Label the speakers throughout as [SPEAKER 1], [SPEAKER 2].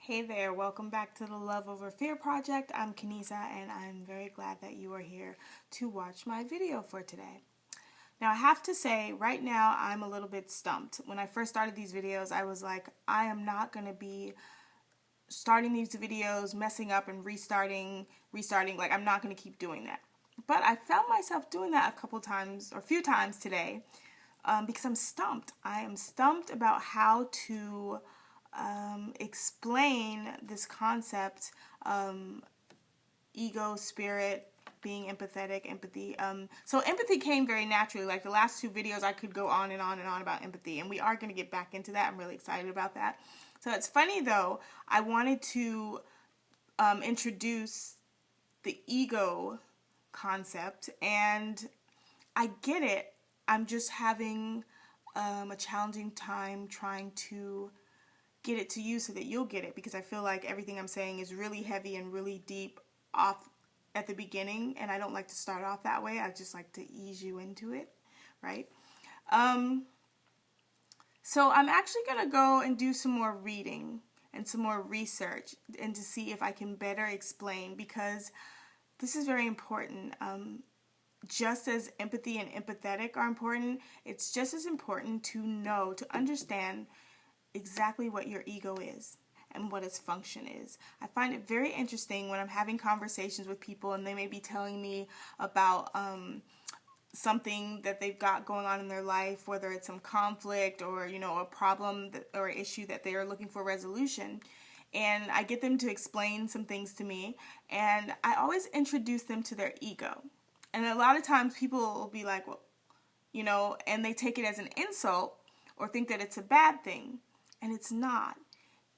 [SPEAKER 1] Hey there, welcome back to the Love Over Fear Project. I'm Kanisa and I'm very glad that you are here to watch my video for today. Now I have to say, right now I'm a little bit stumped. When I first started these videos, I was like, I am not going to be starting these videos, messing up and restarting, like I'm not going to keep doing that. But I found myself doing that a few times today because I'm stumped. I am stumped about how to explain this concept, ego, spirit, being empathetic, empathy. So empathy came very naturally. Like the last two videos, I could go on and on and on about empathy, and we are going to get back into that. I'm really excited about that. So it's funny though, I wanted to introduce the ego concept, and I get it. I'm just having a challenging time trying to get it to you so that you'll get it, because I feel like everything I'm saying is really heavy and really deep off at the beginning, and I don't like to start off that way. I just like to ease you into it, right? So I'm actually going to go and do some more reading and some more research and to see if I can better explain, because this is very important. Just as empathy and empathetic are important, it's just as important to understand exactly what your ego is and what its function is. I find it very interesting when I'm having conversations with people and they may be telling me about something that they've got going on in their life, whether it's some conflict or, a problem or issue that they are looking for resolution. And I get them to explain some things to me, and I always introduce them to their ego. And a lot of times people will be like, well, and they take it as an insult or think that it's a bad thing. And it's not.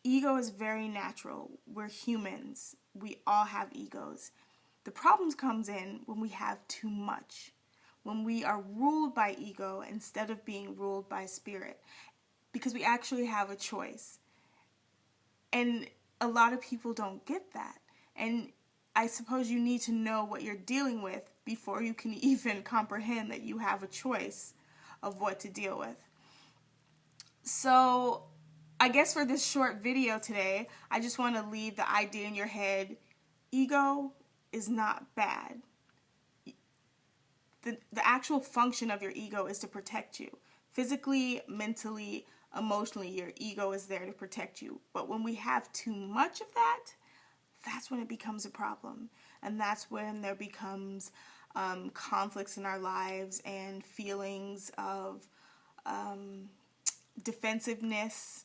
[SPEAKER 1] Ego is very natural. We're humans. We all have egos. The problems comes in when we have too much. When we are ruled by ego instead of being ruled by spirit. Because we actually have a choice. And a lot of people don't get that. And I suppose you need to know what you're dealing with before you can even comprehend that you have a choice of what to deal with. So I guess for this short video today, I just want to leave the idea in your head: ego is not bad. The actual function of your ego is to protect you. Physically, mentally, emotionally, your ego is there to protect you. But when we have too much of that, that's when it becomes a problem. And that's when there becomes conflicts in our lives and feelings of defensiveness,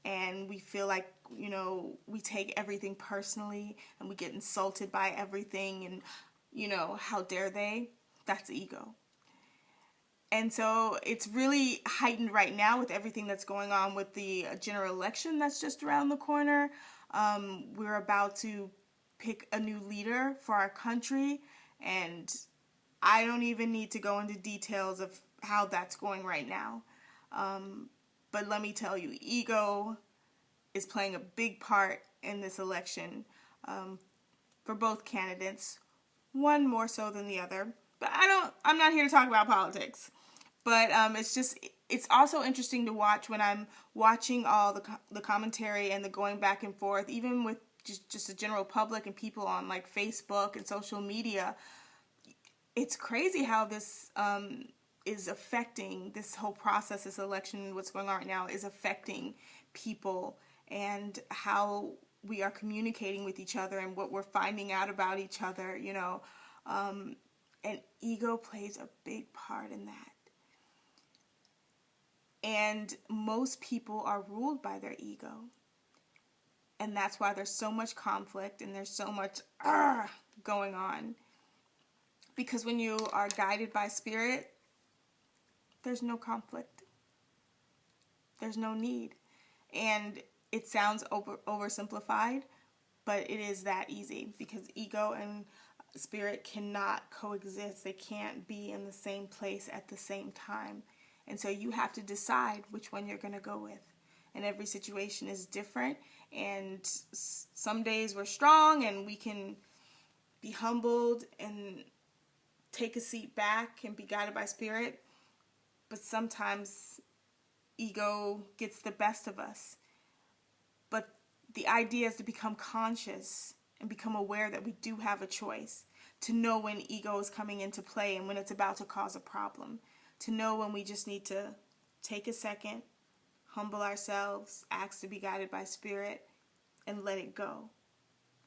[SPEAKER 1] and we feel like, we take everything personally and we get insulted by everything, and, how dare they? That's ego. And so it's really heightened right now with everything that's going on with the general election that's just around the corner. We're about to pick a new leader for our country, and I don't even need to go into details of how that's going right now. But let me tell you, ego is playing a big part in this election for both candidates, one more so than the other. But I'm not here to talk about politics. But it's also interesting to watch when I'm watching all the commentary and the going back and forth, even with just the general public and people on like Facebook and social media. It's crazy how this is affecting this whole process, this election, what's going on right now is affecting people and how we are communicating with each other and what we're finding out about each other, and ego plays a big part in that. And most people are ruled by their ego. And that's why there's so much conflict and there's so much going on. Because when you are guided by spirit, there's no conflict. There's no need. And it sounds oversimplified, but it is that easy, because ego and spirit cannot coexist. They can't be in the same place at the same time. And so you have to decide which one you're going to go with. And every situation is different. And some days we're strong and we can be humbled and take a seat back and be guided by spirit. But sometimes ego gets the best of us. But the idea is to become conscious and become aware that we do have a choice, to know when ego is coming into play and when it's about to cause a problem, to know when we just need to take a second, humble ourselves, ask to be guided by spirit, and let it go.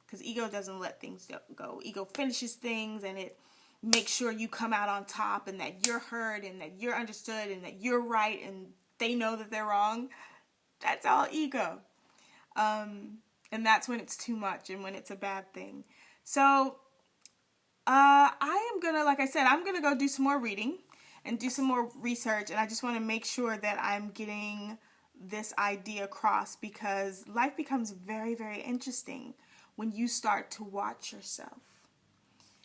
[SPEAKER 1] Because ego doesn't let things go. Ego finishes things, and it makes sure you come out on top and that you're heard and that you're understood and that you're right and they know that they're wrong. That's all ego. And that's when it's too much and when it's a bad thing. So I am going to, like I said, I'm going to go do some more reading and do some more research. And I just want to make sure that I'm getting this idea across, because life becomes very, very interesting when you start to watch yourself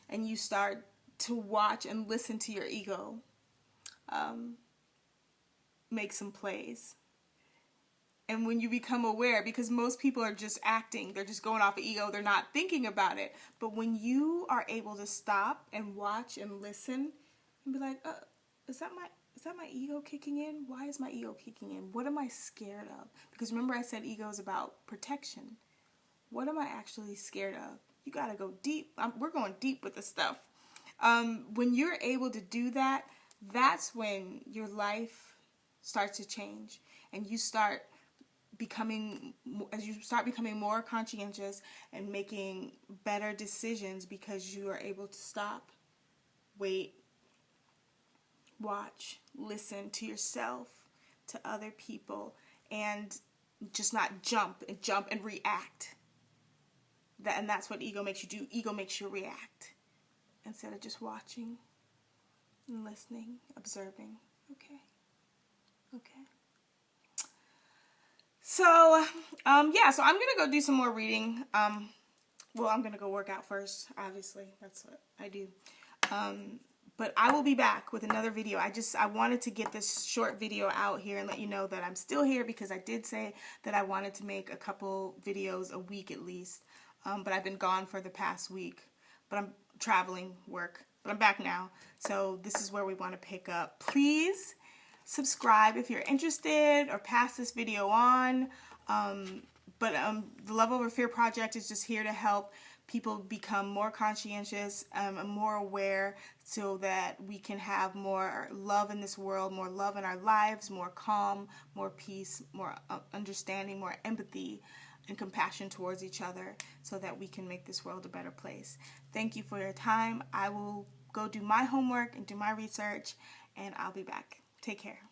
[SPEAKER 1] and you start to watch and listen to your ego make some plays. And when you become aware, because most people are just acting, they're just going off of ego, they're not thinking about it. But when you are able to stop and watch and listen and be like, is that my ego kicking in? Why is my ego kicking in? What am I scared of? Because remember I said ego is about protection. What am I actually scared of? You got to go deep. We're going deep with this stuff. When you're able to do that, that's when your life starts to change, and you start becoming more conscientious and making better decisions, because you are able to stop, wait, watch, listen to yourself, to other people, and just not jump and react. And that's what ego makes you do. Ego makes you react instead of just watching and listening, observing. Okay. So, so I'm going to go do some more reading. Well, I'm going to go work out first, obviously. That's what I do. But I will be back with another video. I wanted to get this short video out here and let you know that I'm still here, because I did say that I wanted to make a couple videos a week at least. But I've been gone for the past week. But I'm traveling work. But I'm back now. So this is where we want to pick up. Please subscribe if you're interested, or pass this video on. The Love Over Fear Project is just here to help people become more conscientious and more aware, so that we can have more love in this world, more love in our lives, more calm, more peace, more understanding, more empathy and compassion towards each other, so that we can make this world a better place. Thank you for your time. I will go do my homework and do my research, and I'll be back. Take care.